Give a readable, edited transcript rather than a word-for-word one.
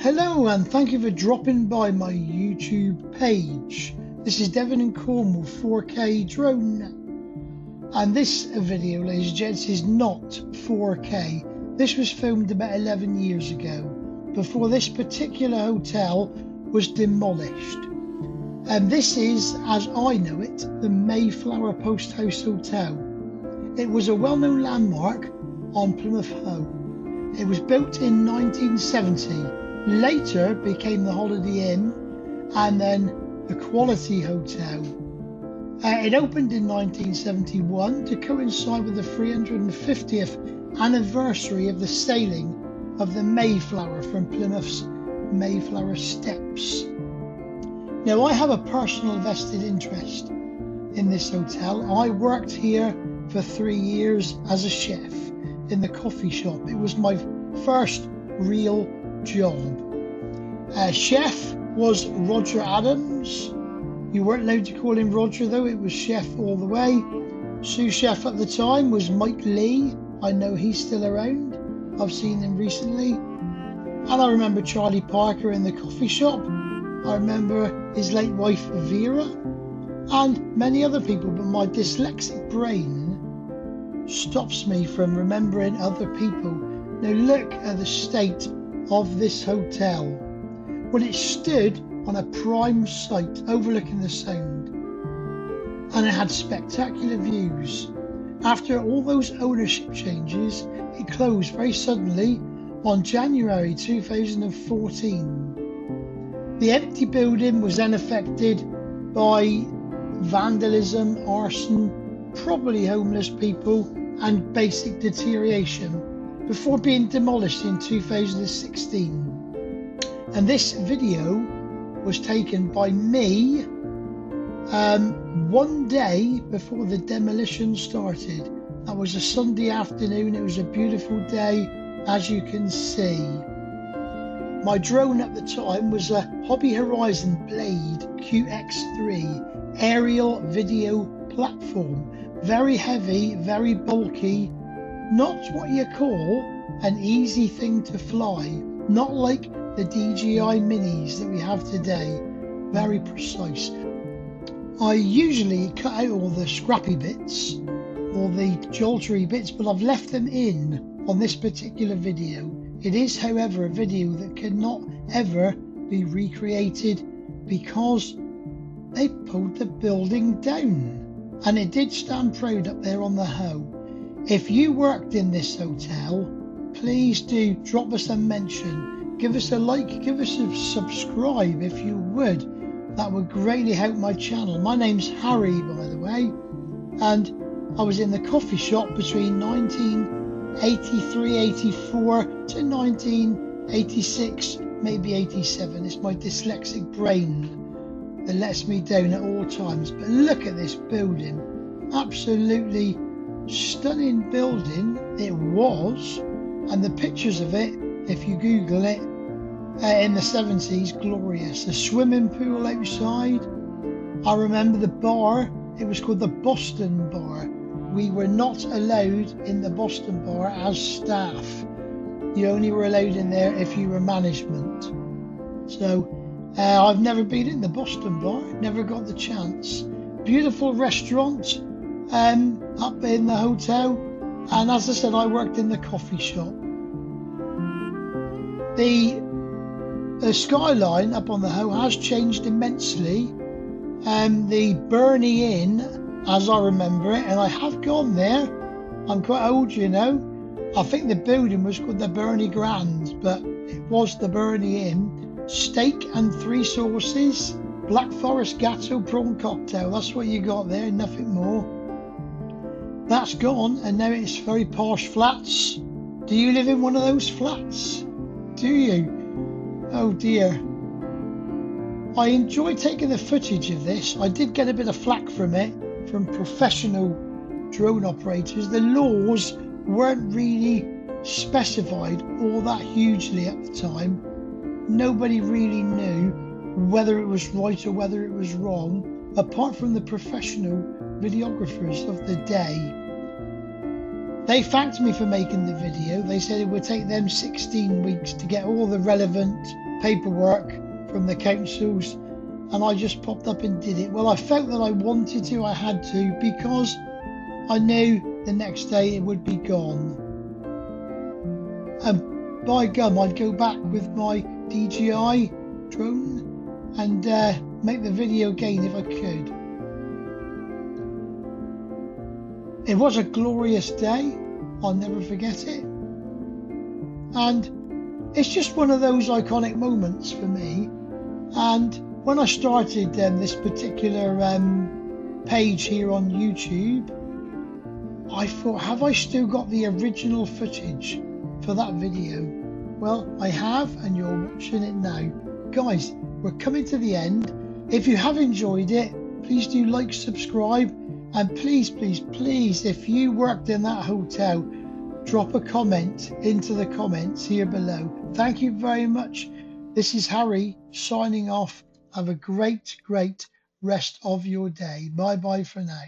Hello and thank you for dropping by my YouTube page. This is Devon in Cornwall 4K drone. And this video, ladies and gents, is not 4K. This was filmed about 11 years ago, before this particular hotel was demolished. And this is, as I know it, the Mayflower Post House Hotel. It was a well-known landmark on Plymouth Hoe. It was built in 1970. Later became the Holiday Inn and then the Quality Hotel. It opened in 1971 to coincide with the 350th anniversary of the sailing of the Mayflower from Plymouth's Mayflower Steps. Now, I have a personal vested interest in this hotel. I worked here for 3 years as a chef in the coffee shop. It was my first real job. Chef was Roger Adams. You weren't allowed to call him Roger though, it was Chef all the way. Sous chef at the time was Mike Lee. I know he's still around. I've seen him recently. And I remember Charlie Parker in the coffee shop. I remember his late wife Vera and many other people, but my dyslexic brain stops me from remembering other people. Now look at the state of this hotel. Well, it stood on a prime site overlooking the Sound, and it had spectacular views. After all those ownership changes, it closed very suddenly on January 2014. The empty building was then affected by vandalism, arson, probably homeless people, and basic deterioration, before being demolished in 2016. And this video was taken by me one day before the demolition started. That was a Sunday afternoon. It was a beautiful day, as you can see. My drone at the time was a Hobby Horizon Blade QX3 aerial video platform. Very heavy, very bulky, not what you call an easy thing to fly, not like the DJI minis that we have today. Very precise. I usually cut out all the scrappy bits, all the joltery bits, but I've left them in on this particular video. It is, however, a video that cannot ever be recreated because they pulled the building down. And it did stand proud up there on the Hoe. If you worked in this hotel, please do drop us a mention. Give us a like, give us a subscribe if you would. That would greatly help my channel. My name's Harry, by the way, and I was in the coffee shop between 1983-84 to 1986, maybe 87. It's my dyslexic brain that lets me down at all times. But look at this building. Absolutely stunning building it was, and the pictures of it, if you Google it, in the 70s, glorious. The swimming pool outside. I remember the bar, it was called the Boston Bar. We were not allowed in the Boston Bar as staff. You only were allowed in there if you were management. So I've never been in the Boston Bar, never got the chance. Beautiful restaurant up in the hotel, and as I said, I worked in the coffee shop. The skyline up on the Hoe has changed immensely. The Burney Inn, as I remember it, and I have gone there. I'm quite old, you know. I think the building was called the Burney Grand, but it was the Burney Inn. Steak and 3 sauces, Black Forest Gatto prawn cocktail. That's what you got there, nothing more. That's gone, and now it's very posh flats. Do you live in one of those flats? Do you? Oh dear. I enjoy taking the footage of this. I did get a bit of flack from it, from professional drone operators. The laws weren't really specified all that hugely at the time. Nobody really knew whether it was right or whether it was wrong, apart from the professional videographers of the day. They thanked me for making the video. They said it would take them 16 weeks to get all the relevant paperwork from the councils, and I just popped up and did it. Well, I felt that I wanted to, I had to, because I knew the next day it would be gone. And by gum, I'd go back with my DJI drone and make the video again if I could. It was a glorious day. I'll never forget it. And it's just one of those iconic moments for me. And when I started this particular page here on YouTube, I thought, have I still got the original footage for that video? Well, I have, and you're watching it now. Guys, we're coming to the end. If you have enjoyed it, please do like, subscribe, and please, please, please, if you worked in that hotel, drop a comment into the comments here below. Thank you very much. This is Harry signing off. Have a great, great rest of your day. Bye bye for now.